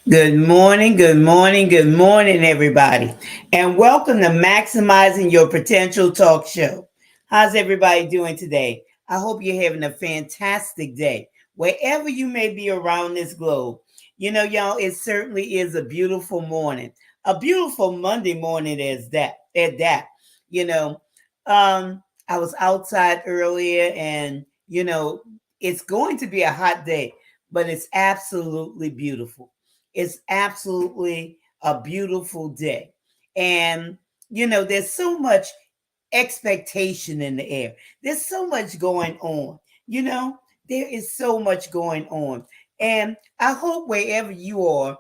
Good morning, everybody. And welcome to Maximizing Your Potential Talk Show. How's everybody doing today? I hope you're having a fantastic day, wherever you may be around this globe. Y'all, it certainly is a beautiful morning, a beautiful Monday morning as that, at that. You know, I was outside earlier and, it's going to be a hot day, but it's absolutely beautiful. It's absolutely a beautiful day. And, there's so much expectation in the air. There's so much going on. You know, there is so much going on. And I hope wherever you are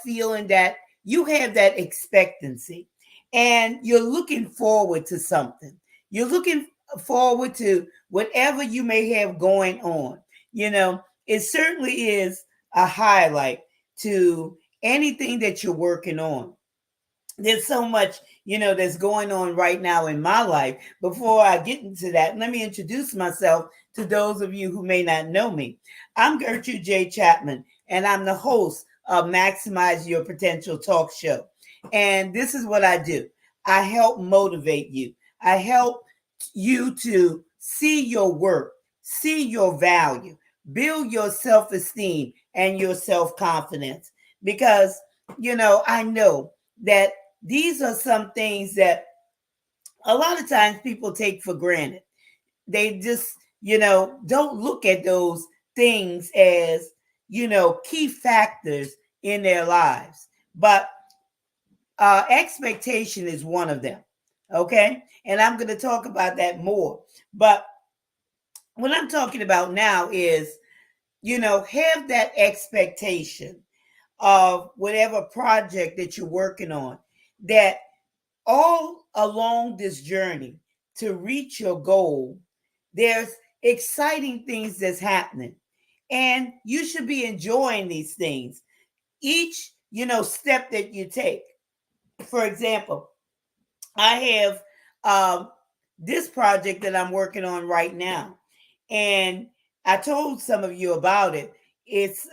feeling that you have that expectancy and you're looking forward to something. You're looking forward to whatever you may have going on. It certainly is a highlight to anything that you're working on. There's so much, that's going on right now in my life. Before I get into that, let me introduce myself to those of you who may not know me. I'm Gertrude J. Chapman, and I'm the host of Maximize Your Potential Talk Show. And this is what I do. I help motivate you. I help you to see your work, see your value, build your self esteem and your self confidence. Because, I know that these are some things that a lot of times people take for granted. They just, don't look at those things as, key factors in their lives. But expectation is one of them. Okay. And I'm going to talk about that more. But what I'm talking about now is, have that expectation of whatever project that you're working on, that all along this journey to reach your goal, there's exciting things that's happening. And you should be enjoying these things. Each, step that you take. For example, I have this project that I'm working on right now. And I told some of you about it.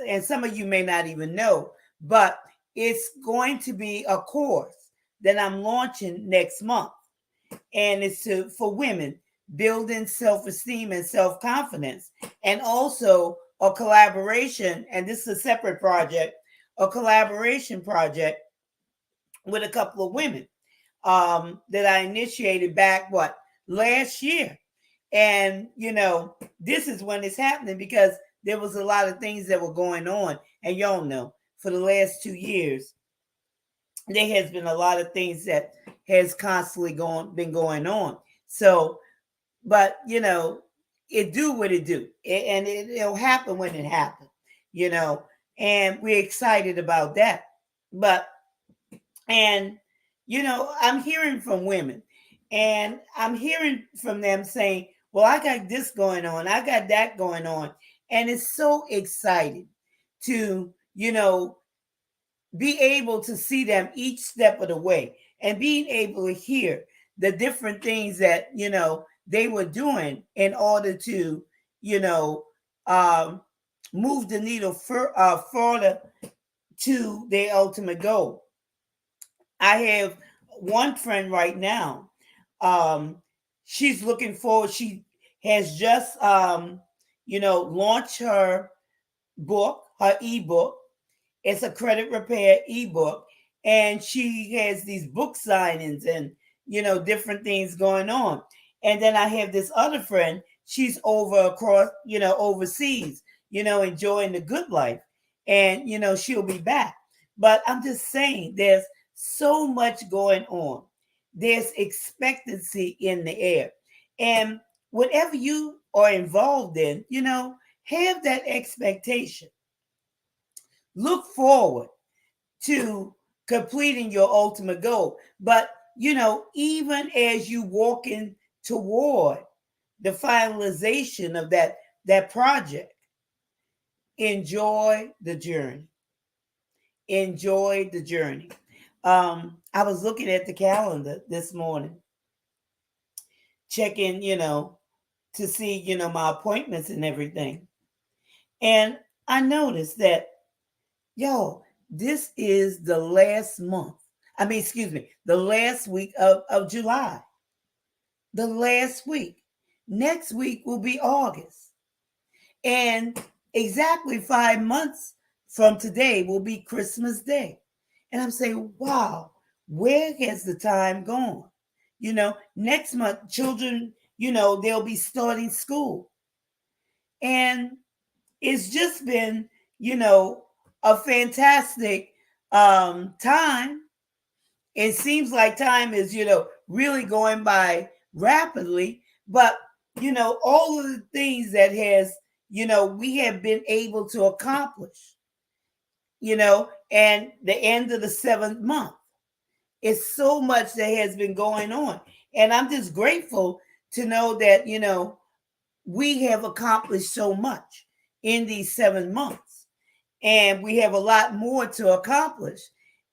And some of you may not even know, but it's going to be a course that I'm launching next month. And it's for women, building self-esteem and self-confidence. And also a collaboration, and this is a separate project, a collaboration project with a couple of women that I initiated back last year. And this is when it's happening because there was a lot of things that were going on, and y'all know for the last 2 years there has been a lot of things that has constantly been going on. So, but it do what it do, and it'll happen when it happens. You know, and we're excited about that. But and, I'm hearing from women and I'm hearing from them saying, well, I got this going on, I got that going on. And it's so exciting to, be able to see them each step of the way and being able to hear the different things that, they were doing in order to, you know, um, move the needle further to their ultimate goal. I have one friend right now. Um, she's looking forward. She has just, launched her book, her ebook. It's a credit repair ebook, and she has these book signings and different things going on. And then I have this other friend. She's over across, overseas, enjoying the good life, and she'll be back. But I'm just saying, there's so much going on. There's expectancy in the air, and whatever you are involved in, have that expectation. Look forward to completing your ultimate goal. But, even as you walking toward the finalization of that project, enjoy the journey. Enjoy the journey. I was looking at the calendar this morning, checking, to see, my appointments and everything. And I noticed that Yo, this is the last month. I mean, excuse me, the last week of July. The last week. Next week will be August. And exactly 5 months from today will be Christmas Day. And I'm saying, wow, where has the time gone? Next month, children, they'll be starting school. And it's just been, a fantastic time. It seems like time is, really going by rapidly, but all of the things that has, we have been able to accomplish, and the end of the 7th month. It's so much that has been going on. And I'm just grateful to know that, we have accomplished so much in these 7 months. And we have a lot more to accomplish.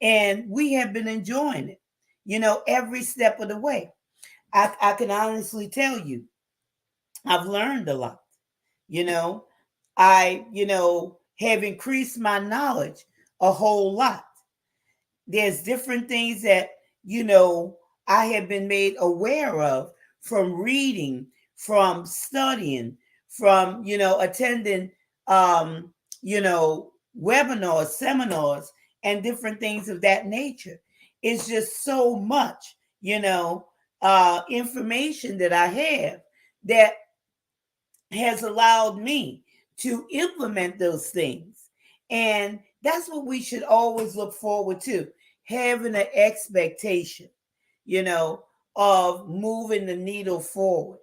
And we have been enjoying it, every step of the way. I can honestly tell you, I've learned a lot. You know, I, have increased my knowledge a whole lot. There's different things that, I have been made aware of from reading, from studying, from, attending, um, webinars, seminars, and different things of that nature. It's just so much, information that I have that has allowed me to implement those things. And that's what we should always look forward to, having an expectation, you know, of moving the needle forward.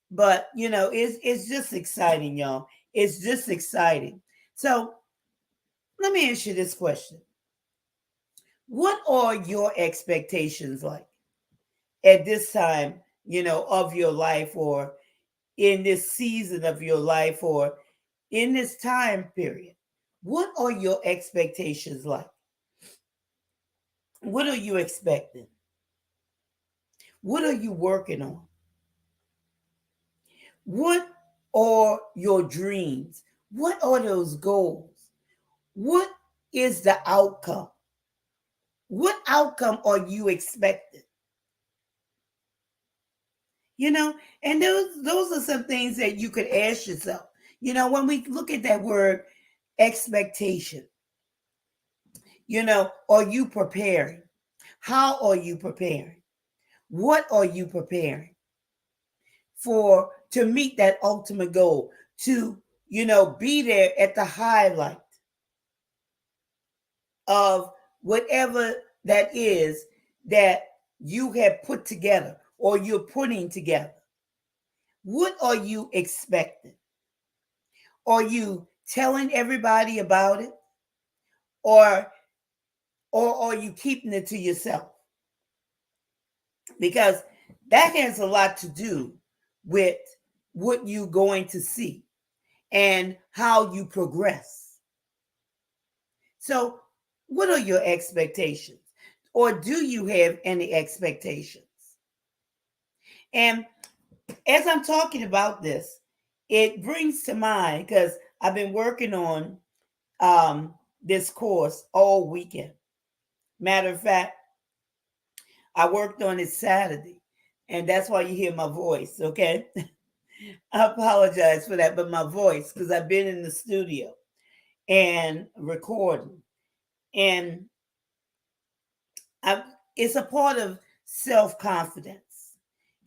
But, it's just exciting, y'all. It's just exciting. So let me ask you this question. What are your expectations like at this time, of your life, or in this season of your life, or in this time period? What are your expectations like? What are you expecting? What are you working on? What are your dreams? What are those goals? What is the outcome? What outcome are you expecting? And those are some things that you could ask yourself. When we look at that word expectation, are you preparing? How are you preparing? What are you preparing for to meet that ultimate goal? To, be there at the highlight of whatever that is that you have put together or you're putting together. What are you expecting? Are you telling everybody about it? Or are you keeping it to yourself? Because that has a lot to do with what you're going to see and how you progress. So, what are your expectations? Or do you have any expectations? And as I'm talking about this, it brings to mind, because I've been working on this course all weekend. Matter of fact, I worked on it Saturday, and that's why you hear my voice, okay? I apologize for that, but my voice, because I've been in the studio and recording. And I, it's a part of self confidence,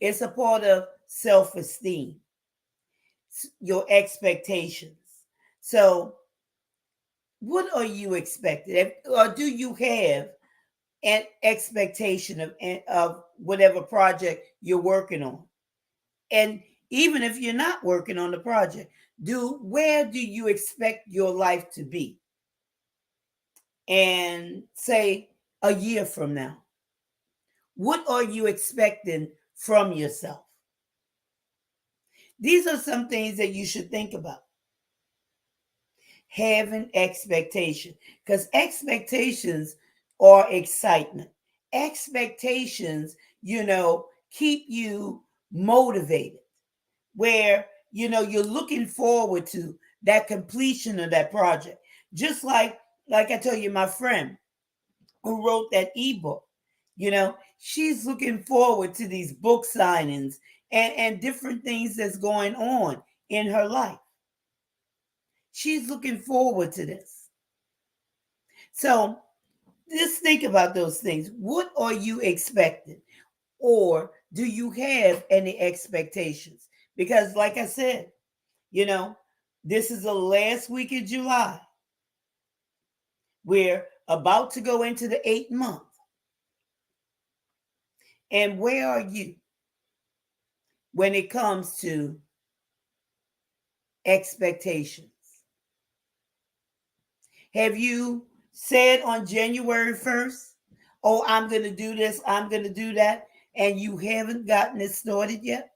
it's a part of self esteem, your expectations. So, what are you expecting? Or do you have an expectation of whatever project you're working on? And even if you're not working on the project, where do you expect your life to be? And say a year from now, what are you expecting from yourself? These are some things that you should think about. Having expectation, because expectations are excitement. Expectations, keep you motivated, where you're looking forward to that completion of that project. Just like like I told you, my friend who wrote that ebook, she's looking forward to these book signings and different things that's going on in her life. She's looking forward to this. So just think about those things. What are you expecting? Or do you have any expectations? Because, like I said, this is the last week of July. We're about to go into the 8th month. And where are you when it comes to expectations? Have you said on January 1st, oh, I'm going to do this, I'm going to do that, and you haven't gotten it started yet?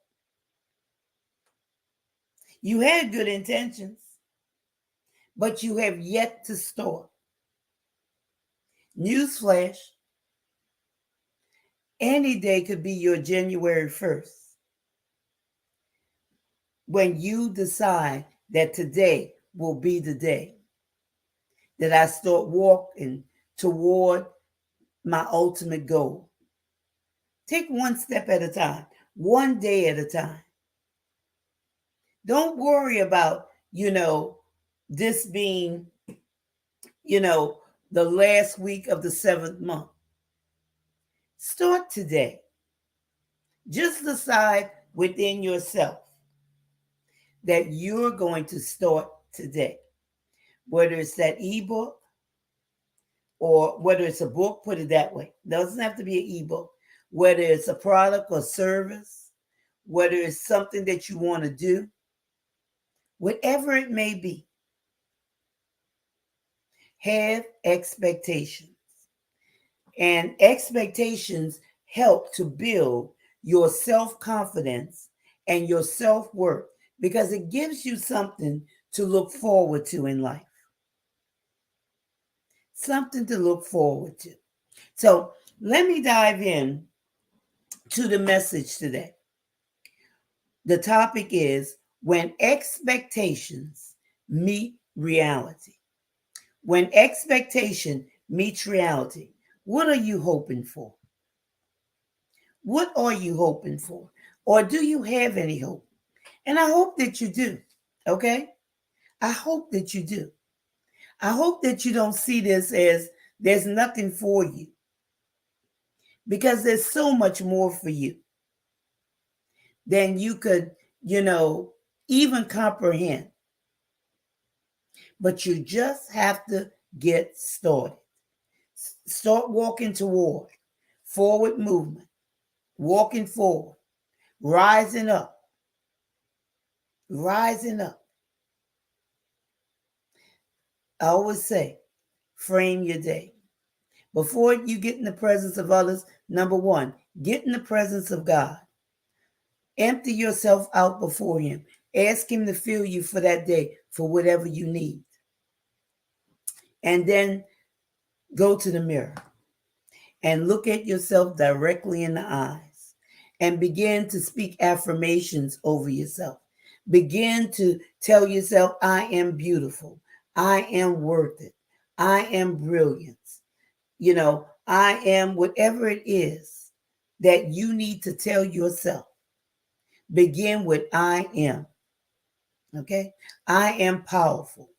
You had good intentions, but you have yet to start. Newsflash, any day could be your January 1st when you decide that today will be the day that I start walking toward my ultimate goal. Take one step at a time, one day at a time. Don't worry about, this being, the last week of the 7th month. Start today. Just decide within yourself that you're going to start today. Whether it's that ebook or whether it's a book, put it that way. It doesn't have to be an ebook. Whether it's a product or service, whether it's something that you want to do, whatever it may be, have expectations. And expectations help to build your self-confidence and your self-worth because it gives you something to look forward to in life. Something to look forward to. So let me dive in to the message today. The topic is when expectations meet reality. When expectation meets reality, what are you hoping for? What are you hoping for? Or do you have any hope? And I hope that you do. Okay? I hope that you do. I hope that you don't see this as there's nothing for you. Because there's so much more for you than you could, even comprehend. But you just have to get started. Start walking toward forward movement, walking forward, rising up, rising up. I always say, frame your day. Before you get in the presence of others, number one, get in the presence of God. Empty yourself out before Him. Ask Him to fill you for that day, for whatever you need. And then go to the mirror and look at yourself directly in the eyes and begin to speak affirmations over yourself. Begin to tell yourself, I am beautiful. I am worth it. I am brilliant. I am whatever it is that you need to tell yourself. Begin with I am. Okay? I am powerful.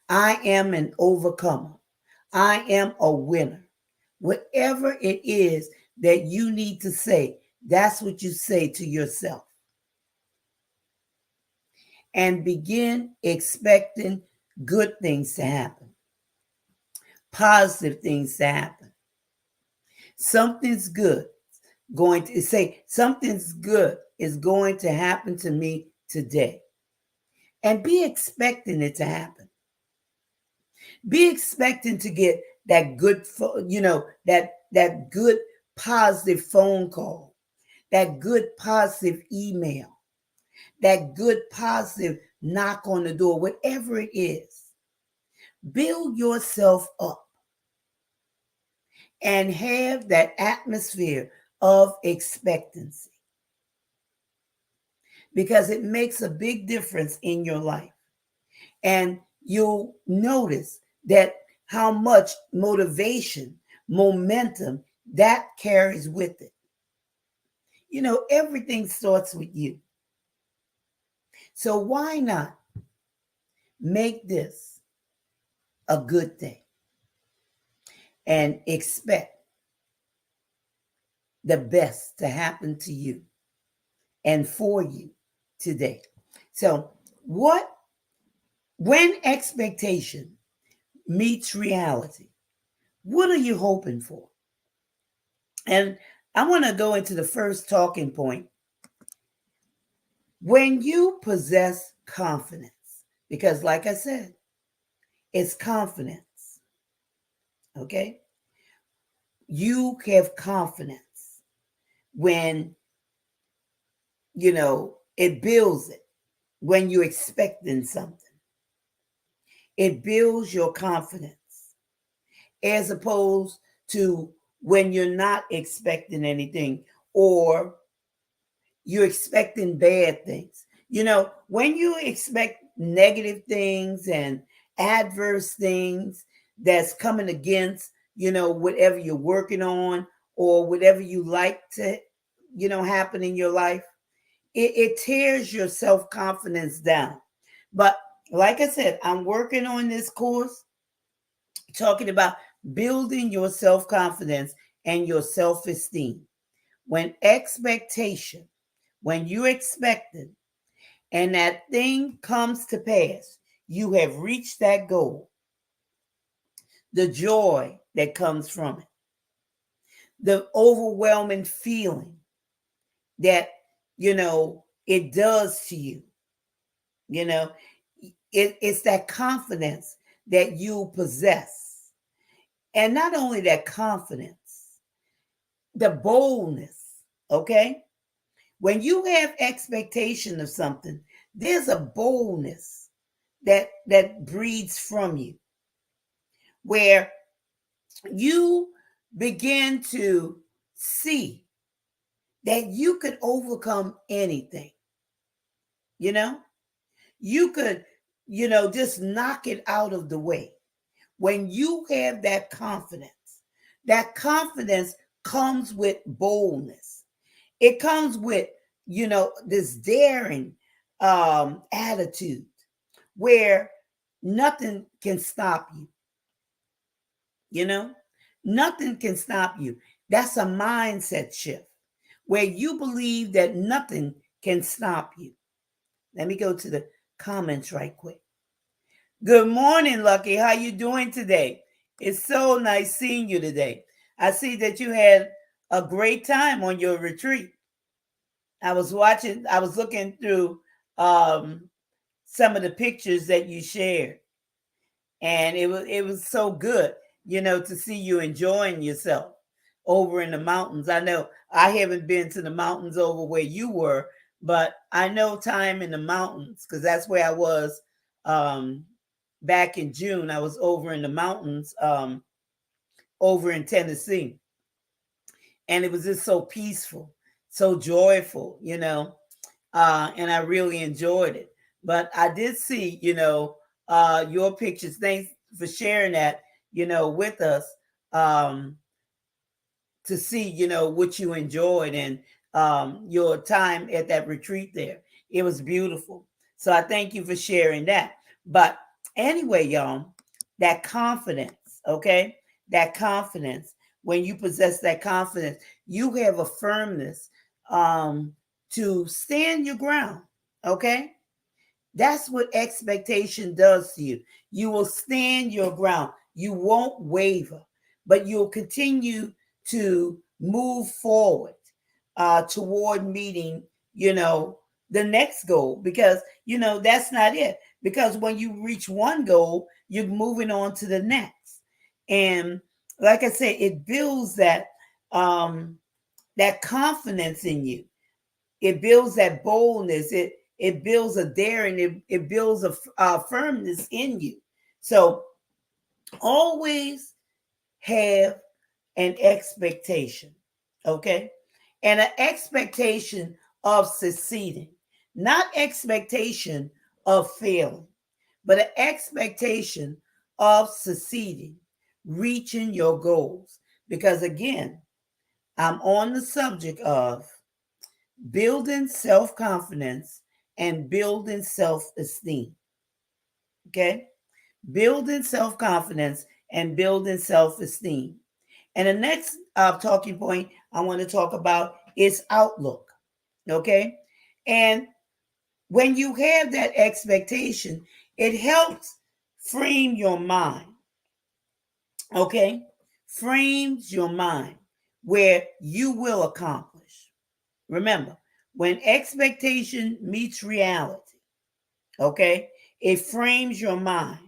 I am an overcomer. I am a winner. Whatever it is that you need to say, that's what you say to yourself. And begin expecting good things to happen, positive things to happen. Something's good something's good is going to happen to me today. And be expecting it to happen. Be expecting to get that good, that good positive phone call, that good positive email, that good positive knock on the door, whatever it is. Build yourself up and have that atmosphere of expectancy because it makes a big difference in your life. And you'll notice that how much motivation, momentum that carries with it. You know, everything starts with you. So why not make this a good day and expect the best to happen to you and for you today? So, when expectation meets reality, what are you hoping for? And I want to go into the first talking point. When you possess confidence, because like I said, it's confidence, okay? You have confidence when, it builds it, when you're expecting something. It builds your confidence as opposed to when you're not expecting anything or you're expecting bad things. When you expect negative things and adverse things that's coming against, whatever you're working on or whatever you like to, happen in your life, it tears your self-confidence down. But like I said, I'm working on this course talking about building your self-confidence and your self-esteem. When expectation, when you expect it and that thing comes to pass, you have reached that goal. The joy that comes from it, the overwhelming feeling that, it does to you, it's that confidence that you possess. And not only that confidence, the boldness, okay? When you have expectation of something, there's a boldness that breeds from you where you begin to see that you could overcome anything. You know, you could, just knock it out of the way. When you have that confidence comes with boldness. It comes with, this daring attitude where nothing can stop you. You know, nothing can stop you. That's a mindset shift where you believe that nothing can stop you. Let me go to the comments right quick. Good morning, Lucky. How you doing today? It's so nice seeing you today. I see that you had a great time on your retreat. I was looking through some of the pictures that you shared, and it was so good, to see you enjoying yourself over in the mountains. I know I haven't been to the mountains over where you were, but I know time in the mountains because that's where I was back in June. I was over in the mountains over in Tennessee, and it was just so peaceful, so joyful, and I really enjoyed it. But I did see, your pictures. Thanks for sharing that, with us, to see, what you enjoyed and your time at that retreat there. It was beautiful. So I thank you for sharing that. But anyway, y'all, that confidence, okay? That confidence, when you possess that confidence, you have a firmness to stand your ground, okay? That's what expectation does to you. You will stand your ground. You won't waver, but you'll continue to move forward toward meeting, the next goal because, that's not it. Because when you reach one goal, you're moving on to the next. And like I said, it builds that confidence in you. It builds that boldness. It builds a daring. It builds a firmness in you. So always have an expectation, okay? And an expectation of succeeding, not expectation of failing, but an expectation of succeeding, reaching your goals. Because again, I'm on the subject of building self confidence and building self esteem. Okay? Building self confidence and building self esteem. And the next talking point I want to talk about is outlook. Okay? And when you have that expectation, it helps frame your mind. Okay? Frames your mind where you will accomplish. Remember, when expectation meets reality, okay, it frames your mind.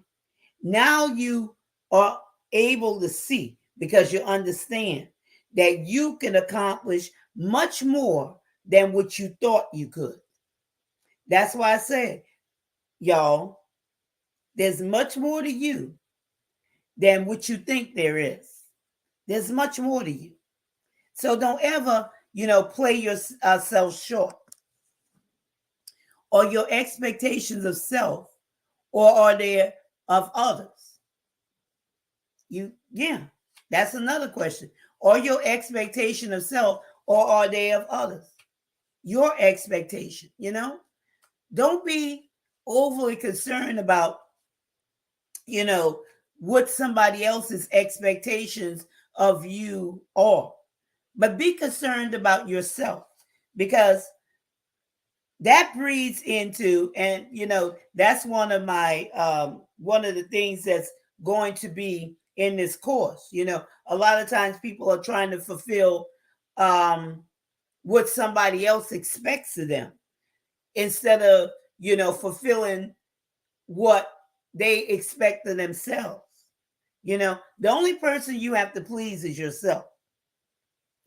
Now you are able to see because you understand that you can accomplish much more than what you thought you could. That's why I said, y'all, there's much more to you than what you think there is. There's much more to you. So don't ever, play yourself short or your expectations of self, or are they of others? That's another question. Are your expectation of self, or are they of others? Your expectation, don't be overly concerned about, what somebody else's expectations of you are, but be concerned about yourself, because that breeds into, and that's one of my one of the things that's going to be in this course. A lot of times people are trying to fulfill what somebody else expects of them, instead of fulfilling what they expect of themselves. The only person you have to please is yourself.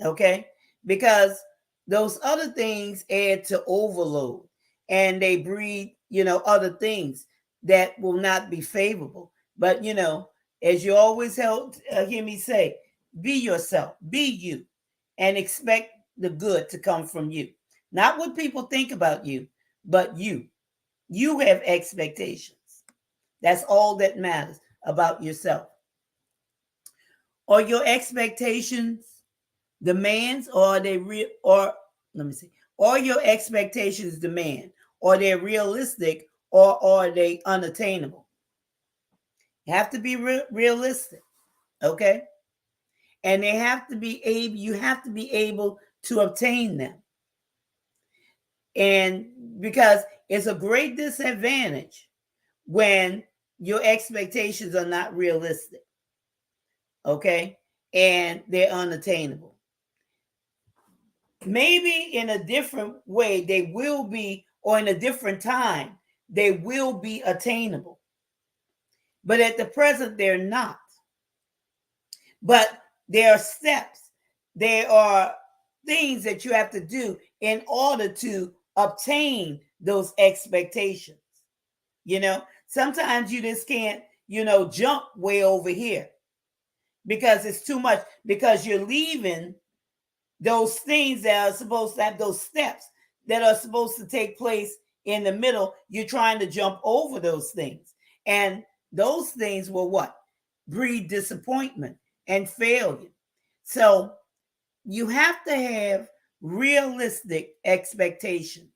Okay? Because those other things add to overload, and they breed, other things that will not be favorable. But, as you always hear me say, be yourself, be you, and expect the good to come from you. Not what people think about you, but you. You have expectations. That's all that matters about yourself. Are your expectations demands, or are they real? Or let me see. Are your expectations demand? Are they realistic, or are they unattainable? You have to be realistic, okay? And they have to be able. You have to be able to obtain them, and because it's a great disadvantage when your expectations are not realistic, okay, and they're unattainable. Maybe in a different way they will be, or in a different time they will be attainable, but at the present they're not. But there are steps, there are things that you have to do in order to obtain those expectations. Sometimes you just can't jump way over here because it's too much, because you're leaving those things that are supposed to have, those steps that are supposed to take place in the middle. You're trying to jump over those things, and those things will what? Breed disappointment and failure. So you have to have realistic expectations,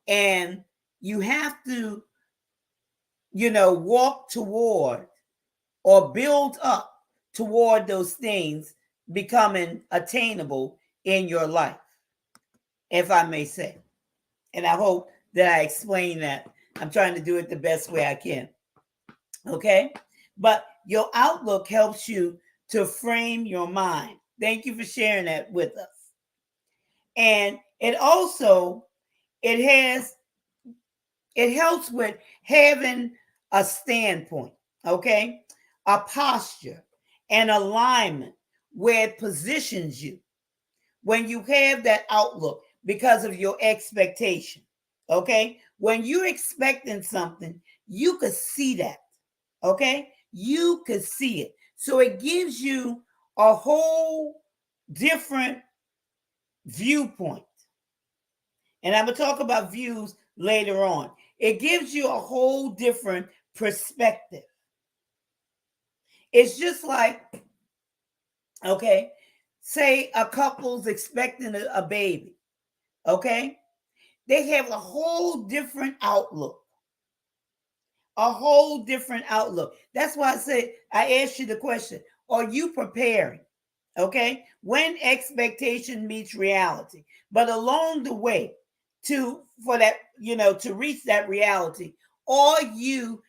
and you have to walk toward, or build up toward, those things becoming attainable in your life, if I may say. And I hope that I explain that. I'm trying to do it the best way I can. Okay? But your outlook helps you to frame your mind. Thank you for sharing that with us. And it also, it helps with having a standpoint, okay? A posture, an alignment where it positions you when you have that outlook because of your expectation. Okay? When you're expecting something, you could see that. Okay? You could see it. So it gives you a whole different viewpoint. And I'm going to talk about views later on. It gives you a whole different perspective. It's just like, okay, say a couple's expecting a baby, okay? They have a whole different outlook. A whole different outlook. That's why I said, I asked you the question, are you preparing? Okay, when expectation meets reality, but along the way for that, to reach that reality, or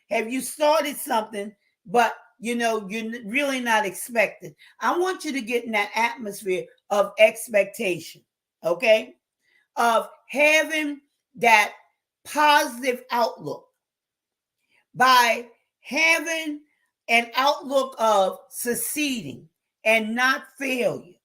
have you started something, but you're really not expecting. I want you to get in that atmosphere of expectation, okay, of having that positive outlook by having an outlook of succeeding and not failure.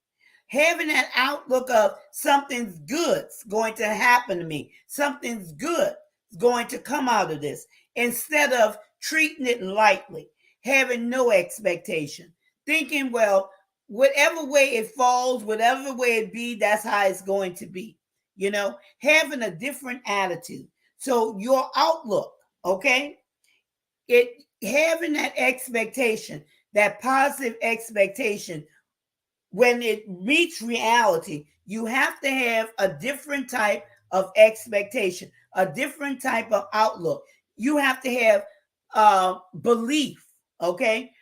Having that outlook of something's good's going to happen to me, something's good is going to come out of this, instead of treating it lightly, having no expectation, thinking, well, whatever way it falls, whatever way it be, that's how it's going to be. Having a different attitude. So your outlook, okay, it having that expectation, that positive expectation, when it meets reality, you have to have a different type of expectation, a different type of outlook. You have to have belief, okay?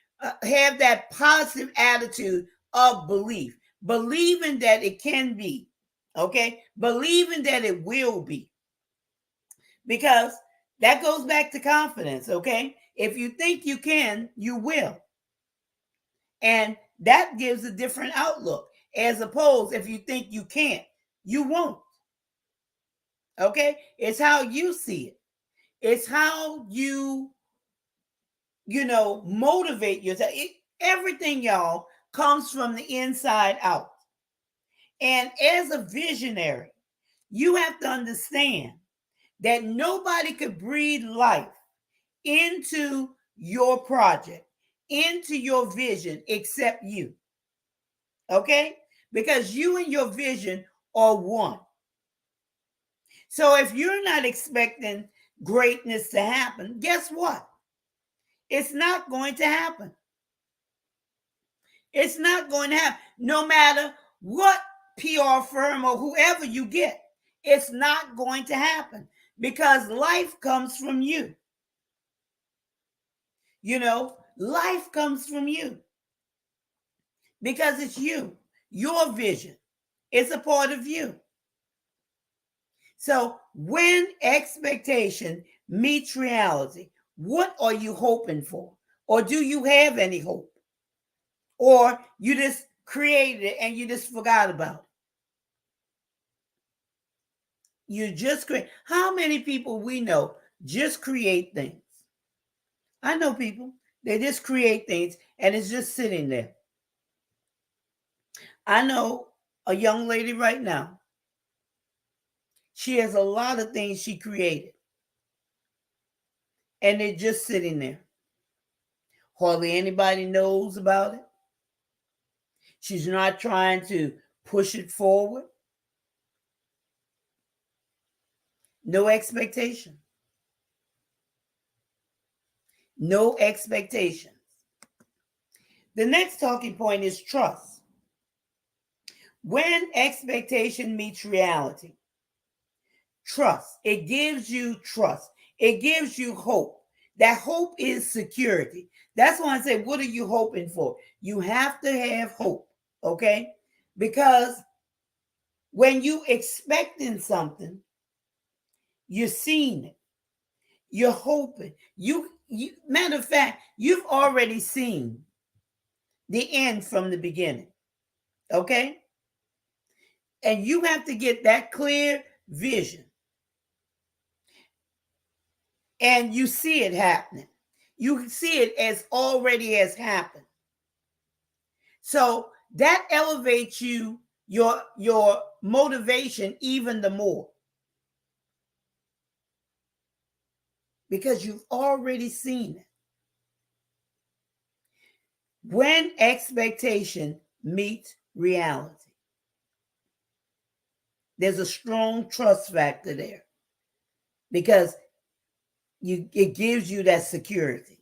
Have that positive attitude of belief, believing that it can be, okay? Believing that it will be. Because that goes back to confidence, okay? If you think you can, you will. And that gives a different outlook, as opposed if you think you can't, you won't. Okay? It's how you see it. It's how you motivate yourself. Everything, y'all, comes from the inside out. And as a visionary, you have to understand that nobody could breathe life into your project, into your vision, except you. Okay? Because you and your vision are one. So if you're not expecting greatness to happen, guess what? It's not going to happen. It's not going to happen. No matter what PR firm or whoever you get, it's not going to happen, because life comes from you. Life comes from you because it's you, your vision. It's a part of you. So when expectation meets reality, what are you hoping for? Or do you have any hope? Or you just created it and you just forgot about it? You just create. How many people we know just create things? I know people, they just create things and it's just sitting there. I know a young lady right now. She has a lot of things she created, and they're just sitting there. Hardly anybody knows about it. She's not trying to push it forward. No expectation. No expectations. The next talking point is trust. When expectation meets reality, trust. It gives you trust. It gives you hope. That hope is security. That's why I say, what are you hoping for? You have to have hope, okay? Because when you expecting something, you're seeing it. You're hoping. You matter of fact, you've already seen the end from the beginning, okay? And you have to get that clear vision. And you see it happening. You see it as already has happened. So that elevates your motivation even the more, because you've already seen it. When expectation meets reality, there's a strong trust factor there, because it gives you that security.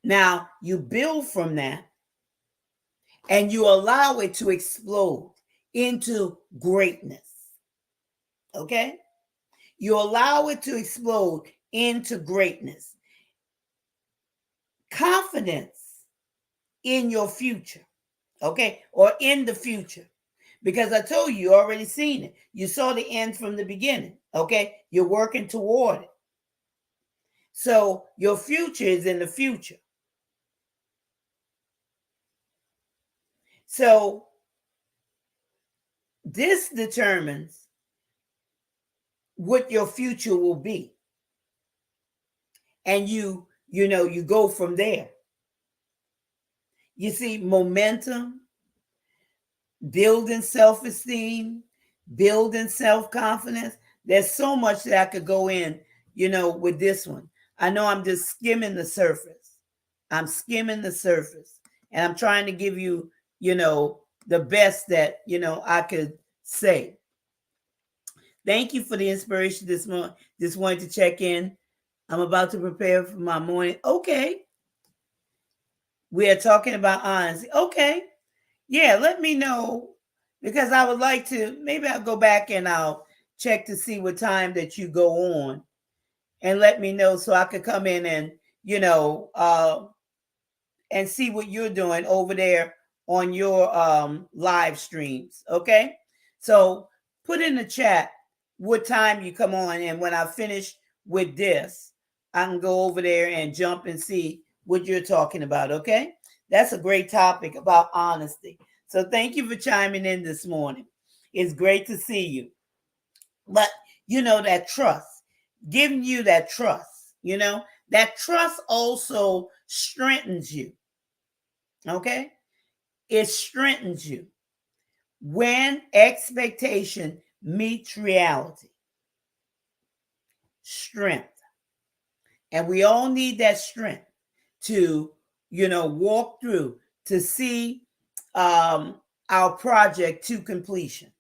Now, you build from that and you allow it to explode into greatness. Okay? You allow it to explode into greatness. Confidence in your future, okay? Or in the future. Because I told you, you already seen it. You saw the end from the beginning, okay? You're working toward it. So your future is in the future. So this determines what your future will be. And you go from there. You see, momentum, building self-esteem, building self-confidence. There's so much that I could go in, with this one. I know I'm just skimming the surface. I'm skimming the surface. And I'm trying to give you, the best that, I could say. Thank you for the inspiration this morning. Just wanted to check in. I'm about to prepare for my morning. Okay. We are talking about honesty. Okay. Yeah, let me know, because I would like to, maybe I'll go back and I'll check to see what time that you go on, and let me know so I could come in and, and see what you're doing over there on your live streams. Okay. So put in the chat what time you come on. And when I finish with this, I can go over there and jump and see what you're talking about. Okay. That's a great topic about honesty. So thank you for chiming in this morning. It's great to see you. But that trust, giving you that trust, that trust also strengthens you. Okay? It strengthens you when expectation meets reality. Strength. And we all need that strength to, walk through, to see our project to completion.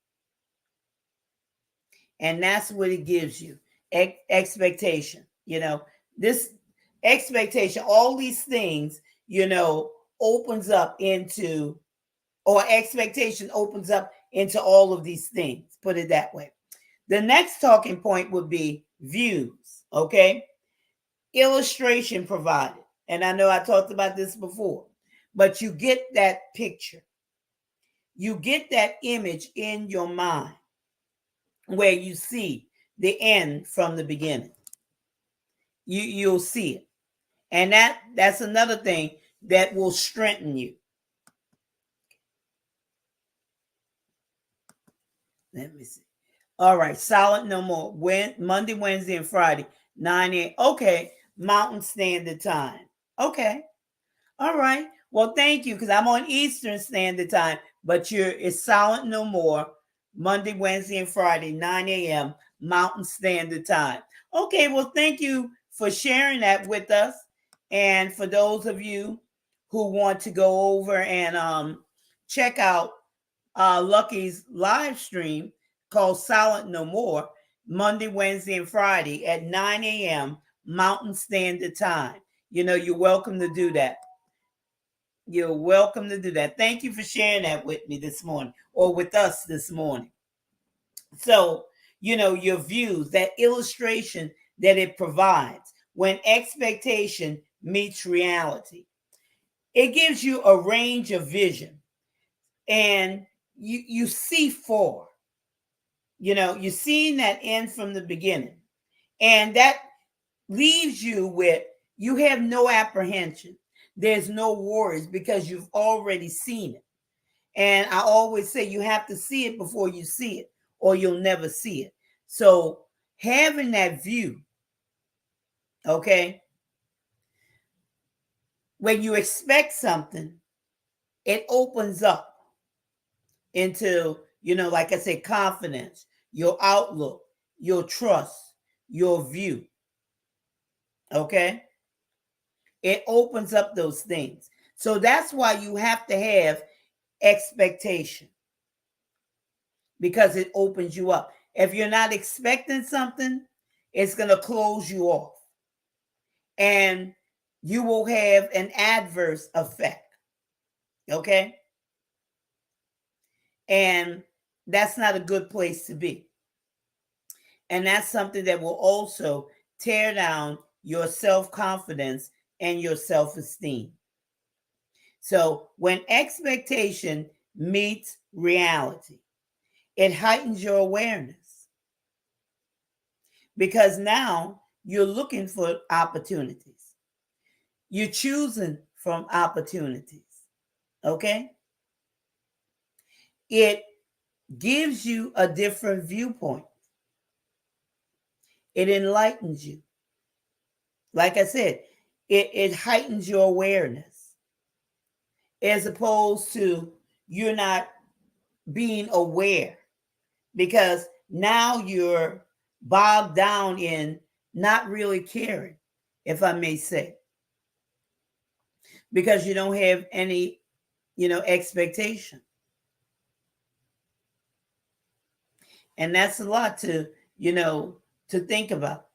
And that's what it gives you. Expectation. This expectation, all these things, opens up into, or expectation opens up into all of these things. Put it that way. The next talking point would be views. Okay. Illustration provided. And I know I talked about this before, but you get that picture. You get that image in your mind where you see the end from the beginning. You'll see it. And that's another thing that will strengthen you. Let me see. All right, Silent No More. Monday, Wednesday, and Friday, 9 a.m. Okay, Mountain Standard Time. Okay. All right. Well, thank you, because I'm on Eastern Standard Time, but it's Silent No More, Monday, Wednesday, and Friday, 9 a.m. Mountain Standard Time. Okay, well, thank you for sharing that with us. And for those of you who want to go over and check out Lucky's live stream called Silent No More, Monday, Wednesday, and Friday at 9 a.m. Mountain Standard Time. You're welcome to do that. You're welcome to do that. Thank you for sharing that with me this morning, or with us this morning. So, your views, that illustration that it provides when expectation meets reality. It gives you a range of vision, and you see forward. You're seeing that end from the beginning, and that leaves you with, you have no apprehension. There's no worries, because you've already seen it. And I always say you have to see it before you see it, or you'll never see it. So having that view, okay, when you expect something, it opens up into, like I said, confidence, your outlook, your trust, your view. Okay? It opens up those things. So that's why you have to have expectation, because it opens you up. If you're not expecting something, it's going to close you off. And you will have an adverse effect. Okay? And that's not a good place to be. And that's something that will also tear down your self confidence and your self esteem. So, when expectation meets reality, it heightens your awareness because now you're looking for opportunities. You're choosing from opportunities. Okay? It gives you a different viewpoint, it enlightens you. Like I said, it heightens your awareness as opposed to you're not being aware because now you're bogged down in not really caring, if I may say, because you don't have any, expectation. And that's a lot to think about.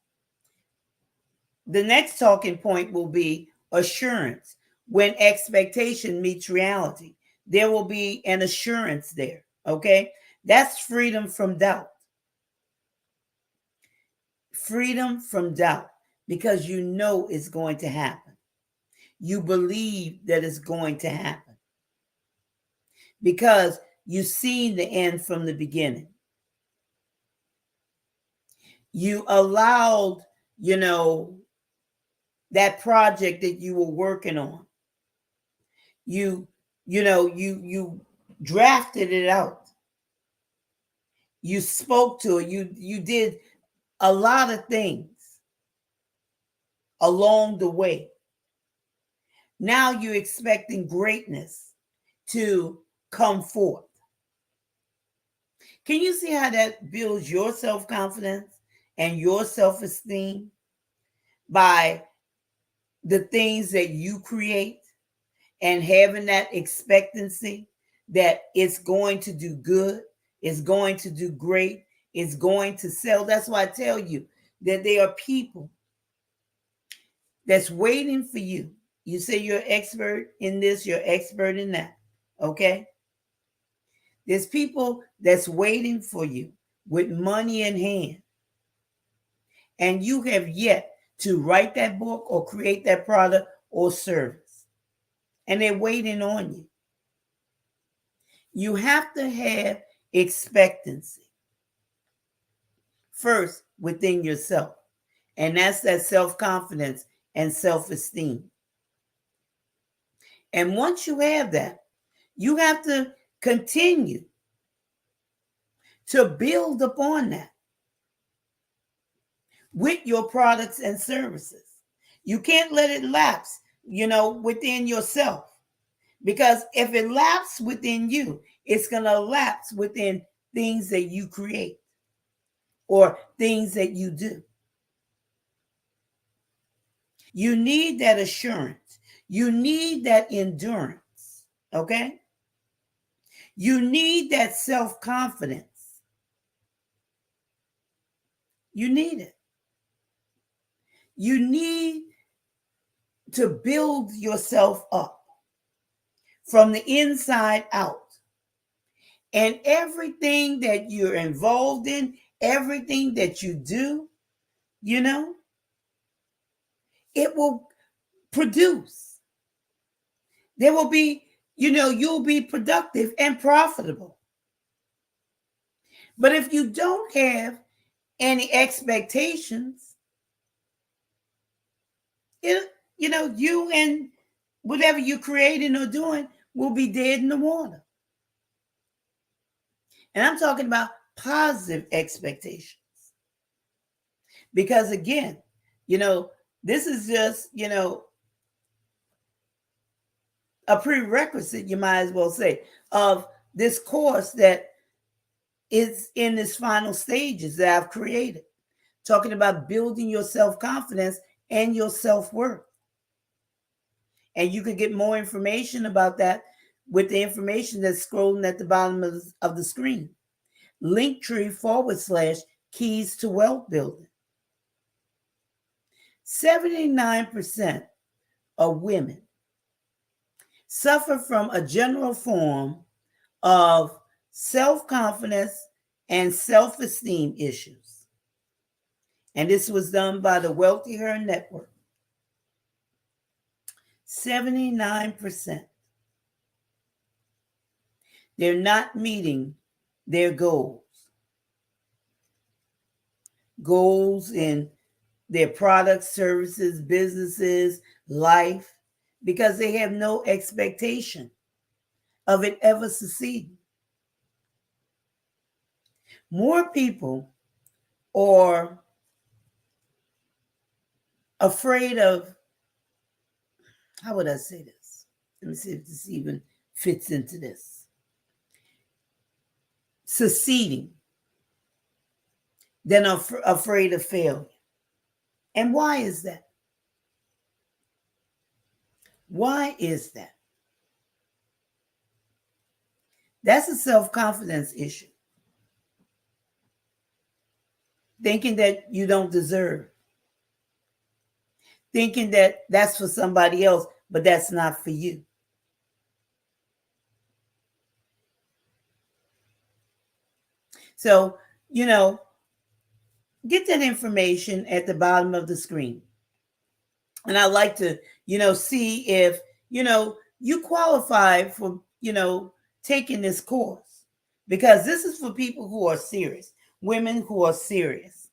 The next talking point will be assurance. When expectation meets reality, there will be an assurance there. Okay. That's freedom from doubt. Freedom from doubt because you know it's going to happen. You believe that it's going to happen because you've seen the end from the beginning. You allowed, that project that you were working on. You drafted it out. You spoke to it. You did a lot of things along the way. Now you're expecting greatness to come forth. Can you see how that builds your self-confidence and your self-esteem by the things that you create and having that expectancy that it's going to do good, it's going to do great, it's going to sell? That's why I tell you that there are people that's waiting for you. You say you're expert in this, you're expert in that. Okay? There's people that's waiting for you with money in hand. And you have yet to write that book or create that product or service. And they're waiting on you. You have to have expectancy first within yourself. And that's that self-confidence and self-esteem. And once you have that, you have to continue to build upon that with your products and services. You can't let it lapse, within yourself. Because if it lapses within you, it's going to lapse within things that you create or things that you do. You need that assurance. You need that endurance. Okay? You need that self-confidence. You need it. You need to build yourself up from the inside out. And everything that you're involved in, everything that you do, it will produce. There will be, you'll be productive and profitable. But if you don't have any expectations, you and whatever you're creating or doing will be dead in the water. And I'm talking about positive expectations. Because again, this is just, a prerequisite, you might as well say, of this course that is in its final stages that I've created, talking about building your self-confidence and your self-worth. And you can get more information about that with the information that's scrolling at the bottom of the screen. Linktree/keys to wealth building. 79% of women suffer from a general form of self-confidence and self-esteem issues. And this was done by the Wealthy Her Network. 79%. They're not meeting their goals. Goals in their products, services, businesses, life, because they have no expectation of it ever succeeding. More people are afraid of, how would I say this? Let me see if this even fits into this. Succeeding than afraid of failure. And why is that? Why is that? That's a self-confidence issue. Thinking that you don't deserve. Thinking that that's for somebody else, but that's not for you. So, get that information at the bottom of the screen. And I'd like to, see if, you qualify for, taking this course. Because this is for people who are serious, women who are serious.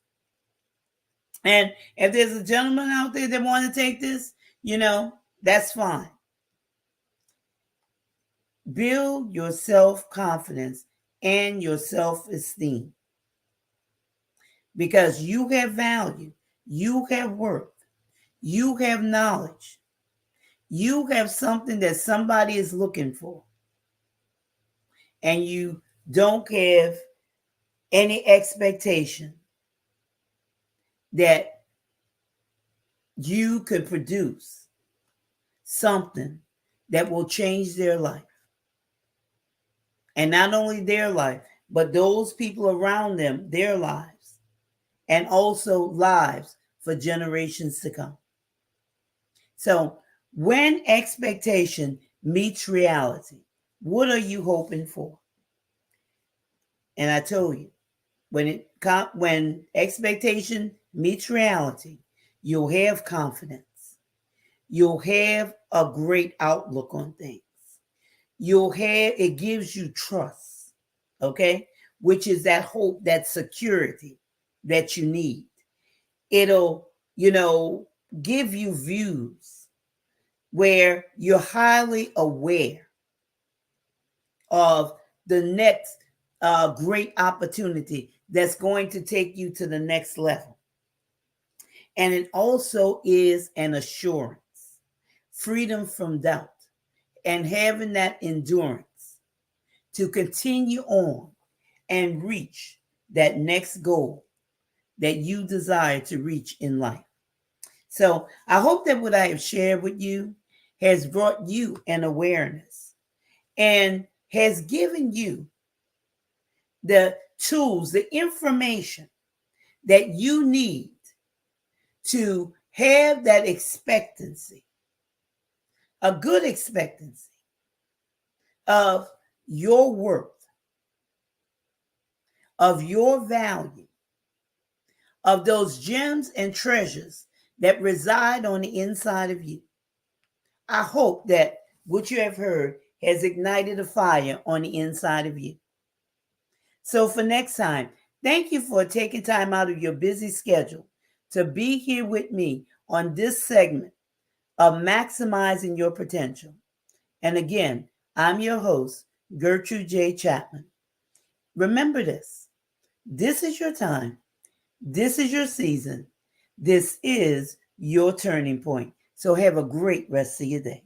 And if there's a gentleman out there that want to take this, that's fine. Build your self-confidence and your self-esteem. Because you have value, you have worth, you have knowledge, you have something that somebody is looking for. And you don't have any expectation that you could produce something that will change their life. And not only their life, but those people around them, their lives, and also lives for generations to come. So when expectation meets reality, what are you hoping for? And I told you, when expectation meets reality, you'll have confidence. You'll have a great outlook on things. It gives you trust, okay? Which is that hope, that security that you need. It'll, give you views where you're highly aware of the next great opportunity that's going to take you to the next level. And it also is an assurance, freedom from doubt, and having that endurance to continue on and reach that next goal that you desire to reach in life. So I hope that what I have shared with you has brought you an awareness and has given you the tools, the information that you need to have that expectancy, a good expectancy of your worth, of your value, of those gems and treasures that reside on the inside of you. I hope that what you have heard has ignited a fire on the inside of you. So for next time, thank you for taking time out of your busy schedule to be here with me on this segment of Maximizing Your Potential. And again, I'm your host, Gertrude J. Chapman. Remember this. This is your time. This is your season. This is your turning point. So have a great rest of your day.